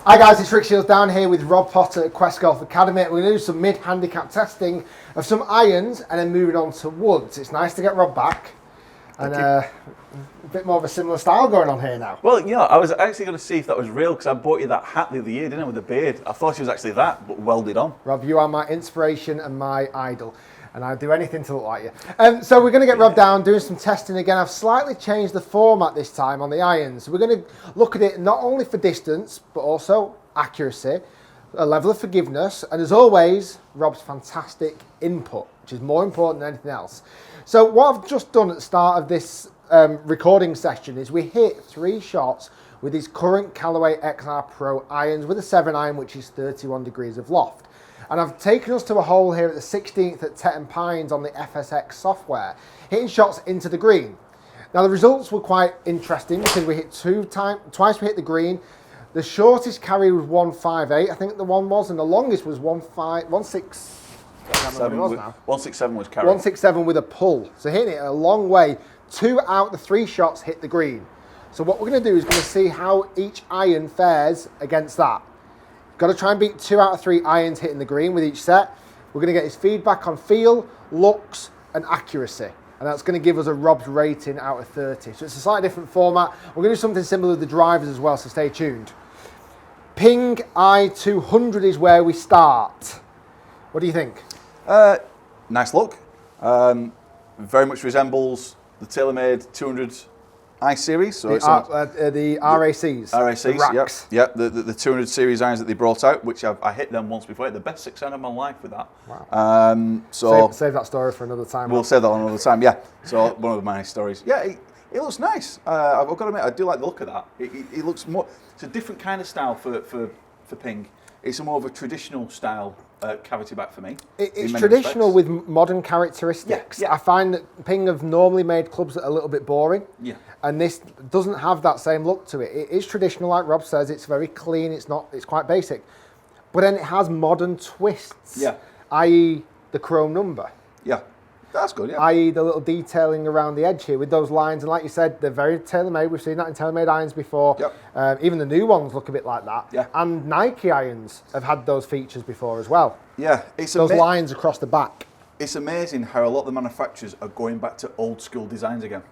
Hi guys, it's Rick Shiels down here with Rob Potter at Quest Golf Academy. We're going to do some mid-handicap testing of some irons and then moving on to woods. It's nice to get Rob back and a bit more of a similar style going on here now. Well, you know, I was actually going to see if that was real because I bought you that hat the other year, didn't I, with the beard. I thought it was actually that, but welded on. Rob, you are my inspiration and my idol, and I'd do anything to look like you. So we're going to get Rob down, doing some testing again. I've slightly changed the format this time on the irons. We're going to look at it not only for distance, but also accuracy, a level of forgiveness, and as always, Rob's fantastic input, which is more important than anything else. So what I've just done at the start of this recording session is we hit 3 shots with his current Callaway XR Pro irons with a 7-iron, which is 31 degrees of loft. And I've taken us to a hole here at the 16th at Tetton Pines on the FSX software, hitting shots into the green. Now the results were quite interesting because we hit twice we hit the green. The shortest carry was 158, I think the one was, and the longest was 167 was carry. 167 with a pull. So hitting it a long way. 2 out the 3 shots hit the green. So what we're going to do is going to see how each iron fares against that. Got to try and beat 2 out of 3 irons hitting the green with each set. We're going to get his feedback on feel, looks, and accuracy. And that's going to give us a Rob's rating out of 30. So it's a slightly different format. We're going to do something similar with the drivers as well, so stay tuned. Ping i200 is where we start. What do you think? Nice look. Very much resembles the TaylorMade 200 I series. So the RACs. RACs, yep. The 200 series irons that they brought out, which I hit them once before. The best 6 iron of my life with that. Wow. So save that story for another time. We'll save that one another time, yeah. So one of my stories. Yeah, it looks nice. I've got to admit, I do like the look of that. It looks more, it's a different kind of style for Ping. It's a more of a traditional style cavity back for me. It's traditional with modern characteristics. Yeah. I find that Ping have normally made clubs that are a little bit boring. Yeah. And this doesn't have that same look to it. It is traditional, like Rob says. It's very clean. It's quite basic. But then it has modern twists. Yeah. I.e. the chrome number. Yeah. That's good, yeah. I.e. the little detailing around the edge here with those lines. And like you said, they're very tailor-made. We've seen that in tailor-made irons before. Yep. Even the new ones look a bit like that. Yeah. And Nike irons have had those features before as well. Yeah. Those lines across the back. It's amazing how a lot of the manufacturers are going back to old school designs again.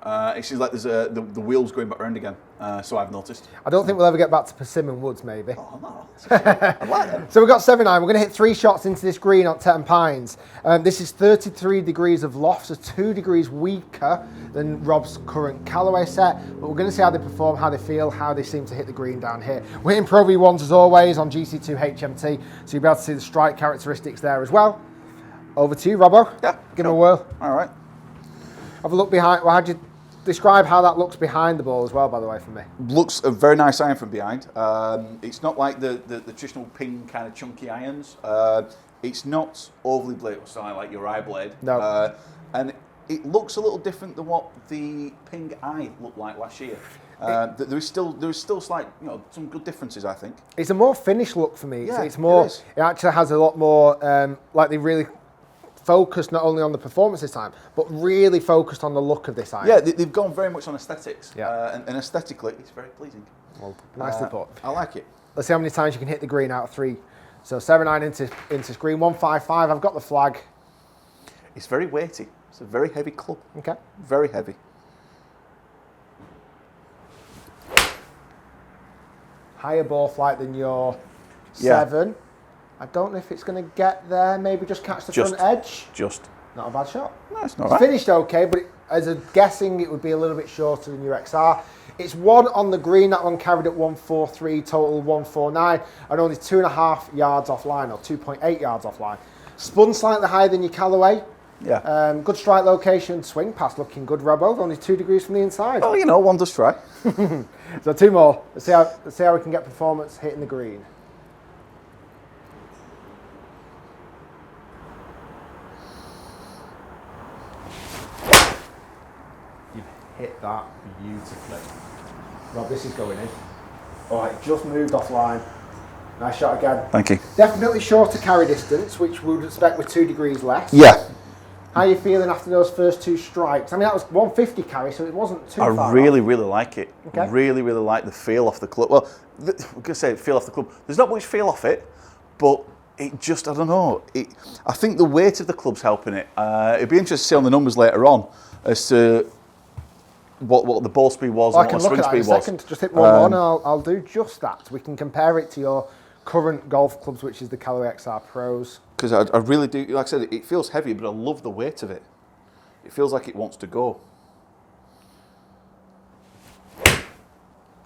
It seems like there's the wheels going back around again, so I've noticed. I don't think we'll ever get back to persimmon woods, maybe. Oh, no. I like that. So we've got 7-iron. We're going to hit 3 shots into this green on Tetton Pines. This is 33 degrees of loft, so 2 degrees weaker than Rob's current Callaway set. But we're going to see how they perform, how they feel, how they seem to hit the green down here. We're hitting Pro V1s as always on GC2 HMT, so you'll be able to see the strike characteristics there as well. Over to you, Robbo. Yeah. Give him a whirl. All right. Have a look behind. Well, how'd you describe how that looks behind the ball as well, by the way, for me? Looks a very nice iron from behind. It's not like the traditional Ping kind of chunky irons. It's not overly bladed, so like your eye blade. No. And it looks a little different than what the Ping Eye looked like last year. There is still slight, some good differences, I think. It's a more finished look for me. Yeah, it's more. it is. It actually has a lot more. Like they really focused not only on the performance this time, but really focused on the look of this iron. Yeah, they've gone very much on aesthetics. Yeah. And aesthetically, it's very pleasing. Well, nicely put. I like it. Let's see how many times you can hit the green out of 3. So 7-iron into green, 155. I've got the flag. It's very weighty. It's a very heavy club. Okay. Very heavy. Higher ball flight than your 7. I don't know if it's going to get there. Maybe just catch the front edge. Not a bad shot. No, it's not It's right. finished okay, but as a guessing, it would be a little bit shorter than your XR. It's 1 on the green. That one carried at 143, total 149, and only 2.5 yards offline, or 2.8 yards offline. Spun slightly higher than your Callaway. Yeah. Good strike location. Swing pass looking good, Robbo. Only 2 degrees from the inside. Well, one does try. So 2 more. Let's see how we can get performance hitting the green. You've hit that beautifully. Rob, this is going in. All right, just moved offline. Nice shot again. Thank you. Definitely shorter carry distance, which we would expect with 2 degrees less. Yeah. How are you feeling after those first 2 strikes? I mean, that was 150 carry, so it wasn't too far I really like it. Okay. Really like the feel off the club. Well, we're going to say feel off the club. There's not much feel off it, but it just, I don't know. I think the weight of the club's helping it. It'd be interesting to see on the numbers later on as to what the ball speed was and what the swing speed was. I can look at that in a second. Just hit one and I'll do just that. We can compare it to your current golf clubs, which is the Callaway XR Pros. Because I really do, like I said, it feels heavy, but I love the weight of it. It feels like it wants to go.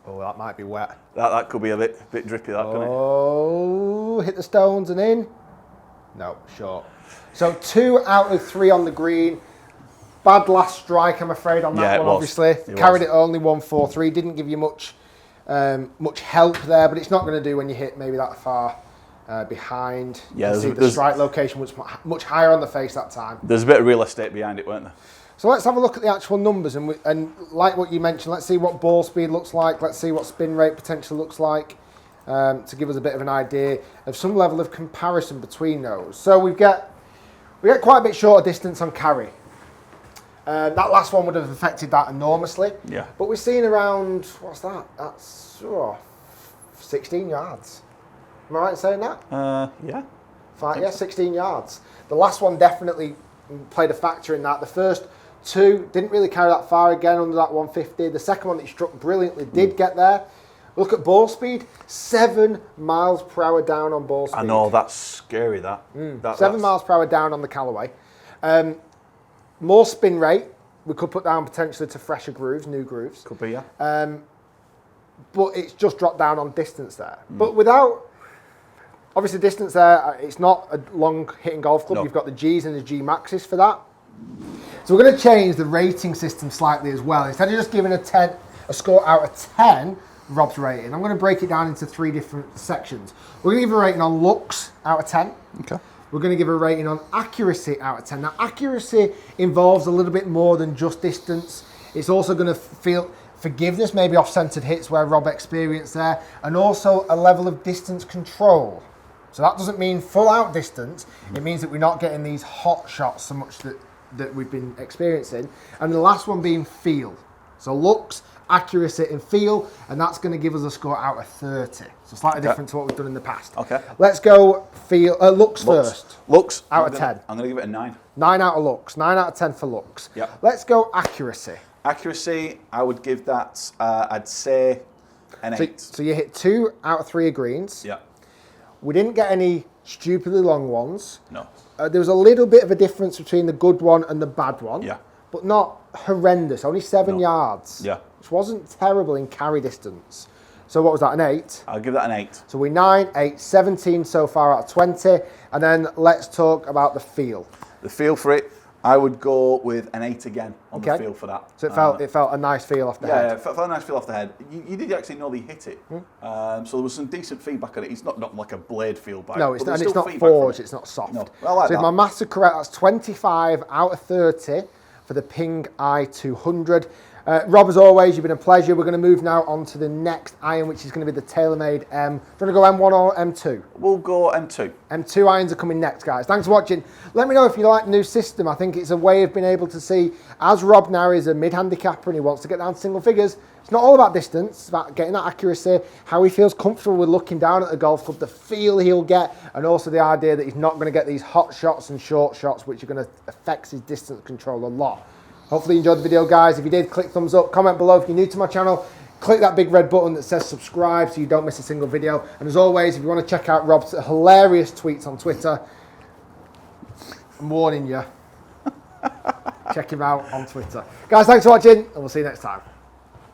Oh, that might be wet. That could be a bit drippy, that, couldn't it? Oh, hit the stones and in. No, short. So 2 out of 3 on the green. Bad last strike, I'm afraid, on that one, obviously. Carried it only 143. Didn't give you much help there, but it's not going to do when you hit maybe that far behind. Yeah, you see the strike location was much higher on the face that time. There's a bit of real estate behind it, weren't there? So let's have a look at the actual numbers, and like what you mentioned, let's see what ball speed looks like, let's see what spin rate potential looks like, to give us a bit of an idea of some level of comparison between those. So we get quite a bit shorter distance on carry. That last one would have affected that enormously. Yeah. But we're seeing around, what's that? That's 16 yards. Am I right in saying that? Yeah. 16 yards. The last one definitely played a factor in that. The first 2 didn't really carry that far again under that 150. The second one that he struck brilliantly did get there. Look at ball speed, 7 miles per hour down on ball speed. I know, that's scary, that. 7 miles per hour down on the Callaway. More spin rate, we could put down potentially to fresher grooves, new grooves. Could be, yeah. But it's just dropped down on distance there. But without, obviously distance there, it's not a long hitting golf club. No. You've got the Gs and the G Maxes for that. So we're going to change the rating system slightly as well. Instead of just giving a score out of 10, Rob's rating, I'm going to break it down into 3 different sections. We're going to give a rating on looks out of 10. Okay. We're going to give a rating on accuracy out of 10. Now, accuracy involves a little bit more than just distance. It's also going to feel forgiveness, maybe off-centered hits where Rob experienced there, and also a level of distance control. So that doesn't mean full out distance. It means that we're not getting these hot shots so much that we've been experiencing. And the last one being feel. So looks, accuracy and feel, and that's going to give us a score out of 30. So slightly different to what we've done in the past. Okay. Let's go looks first. Looks. Out of 10. I'm going to give it a 9. 9 out of looks. 9 out of 10 for looks. Yeah. Let's go accuracy. Accuracy, I would give that, I'd say, an 8. So you hit 2 out of 3 greens. Yeah. We didn't get any stupidly long ones. No. There was a little bit of a difference between the good one and the bad one. Yeah. But not horrendous. Only 7 yards. Yeah. Which wasn't terrible in carry distance. So what was that, an 8? I'll give that an 8. So we're 9, 8, 17 so far out of 20. And then let's talk about the feel. The feel for it, I would go with an 8 again on the feel for that. So it felt a nice feel off the head. Yeah, it felt a nice feel off the head. You did actually know they hit it. So there was some decent feedback on it. It's not like a blade feel back. No, it's not, and it's not forged, it's not soft. No, I like so that. if my maths are correct, that's 25 out of 30 for the Ping i200. Rob, as always, you've been a pleasure. We're going to move now on to the next iron, which is going to be the TaylorMade M. Do you want to go M1 or M2? We'll go M2. M2 irons are coming next, guys. Thanks for watching. Let me know if you like the new system. I think it's a way of being able to see, as Rob now is a mid-handicapper and he wants to get down to single figures, it's not all about distance, it's about getting that accuracy, how he feels comfortable with looking down at the golf club, the feel he'll get, and also the idea that he's not going to get these hot shots and short shots, which are going to affect his distance control a lot. Hopefully you enjoyed the video, guys. If you did, click thumbs up, comment below if you're new to my channel, click that big red button that says subscribe so you don't miss a single video. And as always, if you want to check out Rob's hilarious tweets on Twitter, I'm warning you, check him out on Twitter. Guys, thanks for watching, and we'll see you next time.